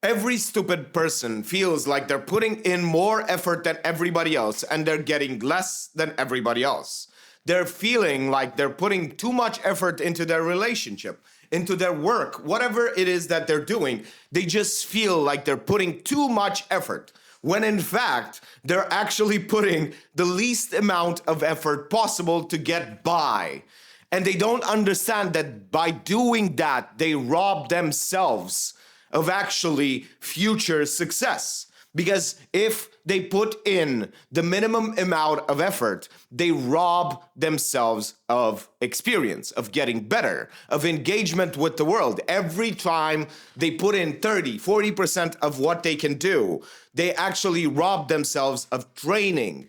Every stupid person feels like they're putting in more effort than everybody else and they're getting less than everybody else. They're feeling like they're putting too much effort into their relationship, into their work, whatever it is that they're doing. They just feel like they're putting too much effort, when in fact, they're actually putting the least amount of effort possible to get by. And they don't understand that by doing that, they rob themselves of actually future success. Because if they put in the minimum amount of effort, they rob themselves of experience, of getting better, of engagement with the world. Every time they put in 30, 40% of what they can do, they actually rob themselves of training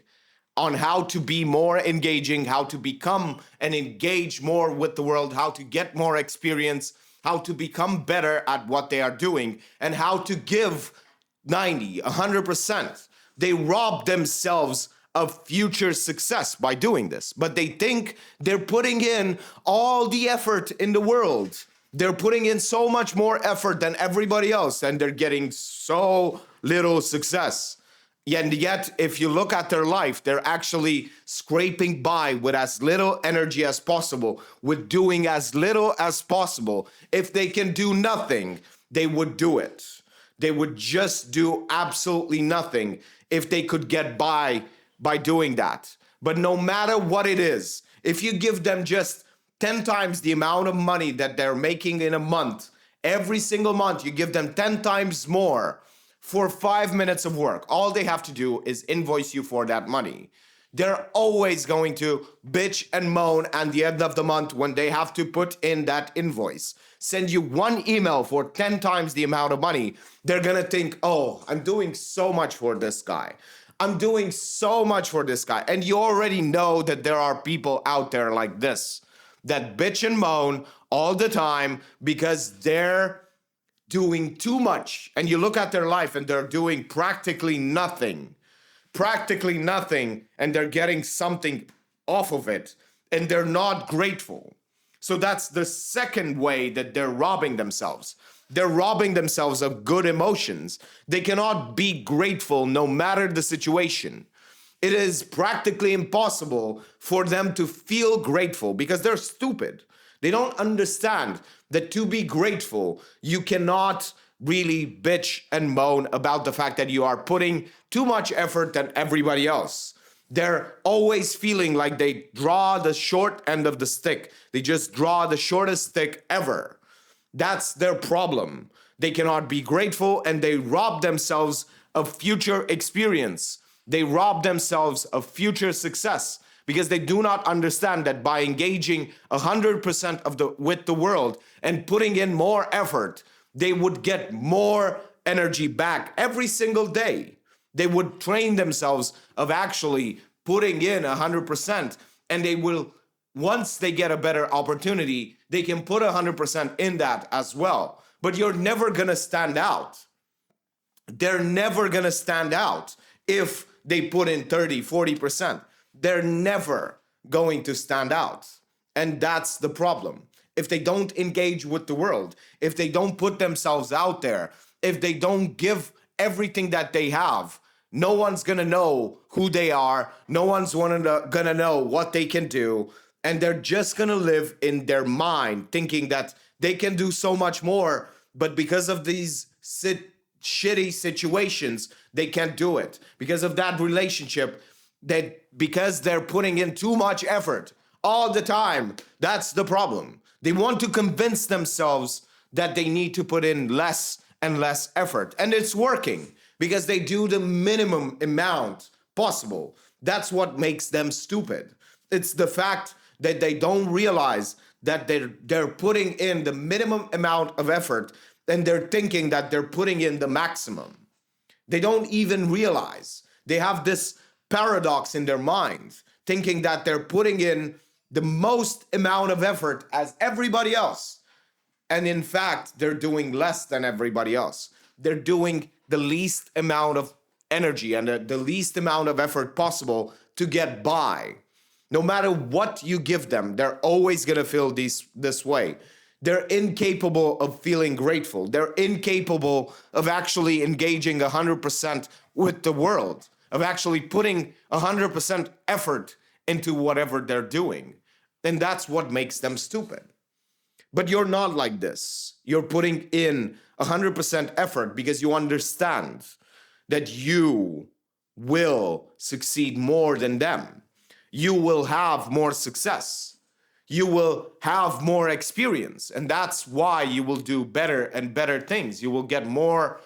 on how to be more engaging, how to become and engage more with the world, how to get more experience, how to become better at what they are doing, and how to give 90, 100%. They rob themselves of future success by doing this, but they think they're putting in all the effort in the world. They're putting in so much more effort than everybody else, and they're getting so little success. And yet, if you look at their life, they're actually scraping by with as little energy as possible, with doing as little as possible. If they can do nothing, they would do it. They would just do absolutely nothing if they could get by doing that. But no matter what it is, if you give them just 10 times the amount of money that they're making in a month, every single month, you give them 10 times more for 5 minutes of work. All they have to do is invoice you for that money. They're always going to bitch and moan at the end of the month when they have to put in that invoice. Send you one email for 10 times the amount of money. They're gonna think, oh, I'm doing so much for this guy. I'm doing so much for this guy. And you already know that there are people out there like this that bitch and moan all the time because they're doing too much. And you look at their life and they're doing practically nothing, and they're getting something off of it, and they're not grateful. So that's the second way that they're robbing themselves. They're robbing themselves of good emotions. They cannot be grateful no matter the situation. It is practically impossible for them to feel grateful because they're stupid. They don't understand that to be grateful, you cannot really bitch and moan about the fact that you are putting too much effort than everybody else. They're always feeling like they draw the short end of the stick. They just draw the shortest stick ever. That's their problem. They cannot be grateful and they rob themselves of future experience. They rob themselves of future success because they do not understand that by engaging 100% with the world and putting in more effort, they would get more energy back every single day. They would train themselves of actually putting in 100%, and they will, once they get a better opportunity, they can put 100% in that as well. But you're never gonna stand out. They're never gonna stand out if they put in 30, 40%. They're never going to stand out. And that's the problem. If they don't engage with the world, if they don't put themselves out there, if they don't give everything that they have, no one's gonna know who they are. No one's gonna know what they can do. And they're just gonna live in their mind thinking that they can do so much more, but because of these shitty situations, they can't do it. Because of that relationship, because they're putting in too much effort all the time, that's the problem. They want to convince themselves that they need to put in less and less effort. And it's working because they do the minimum amount possible. That's what makes them stupid. It's the fact that they don't realize that they're putting in the minimum amount of effort and they're thinking that they're putting in the maximum. They don't even realize. They have this paradox in their minds, thinking that they're putting in the most amount of effort as everybody else. And in fact, they're doing less than everybody else. They're doing the least amount of energy and the least amount of effort possible to get by. No matter what you give them, they're always gonna feel this way. They're incapable of feeling grateful. They're incapable of actually engaging 100% with the world, of actually putting 100% effort into whatever they're doing. And that's what makes them stupid. But you're not like this. You're putting in 100% effort because you understand that you will succeed more than them. You will have more success. You will have more experience. And that's why you will do better and better things. You will get more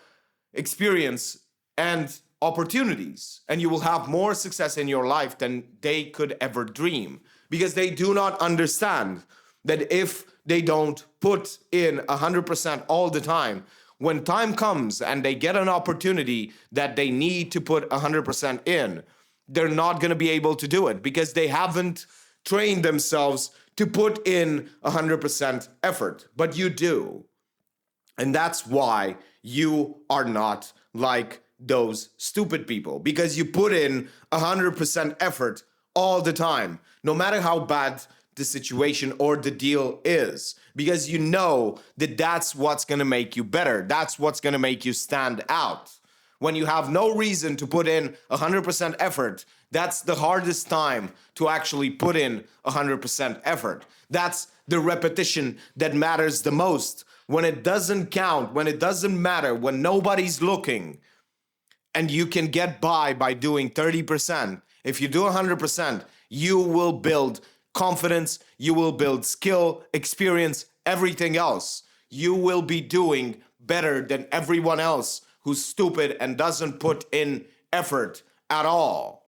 experience and opportunities. And you will have more success in your life than they could ever dream. Because they do not understand that if they don't put in 100% all the time, when time comes and they get an opportunity that they need to put 100% in, they're not going to be able to do it because they haven't trained themselves to put in 100% effort. But you do. And that's why you are not like those stupid people, because you put in 100% effort all the time, no matter how bad the situation or the deal is, because you know that that's what's going to make you better. That's what's going to make you stand out. When you have no reason to put in 100% effort, that's the hardest time to actually put in 100% effort. That's the repetition that matters the most. When it doesn't count, when it doesn't matter, when nobody's looking, and you can get by doing 30%. If you do 100%, you will build confidence, you will build skill, experience, everything else. You will be doing better than everyone else who's stupid and doesn't put in effort at all.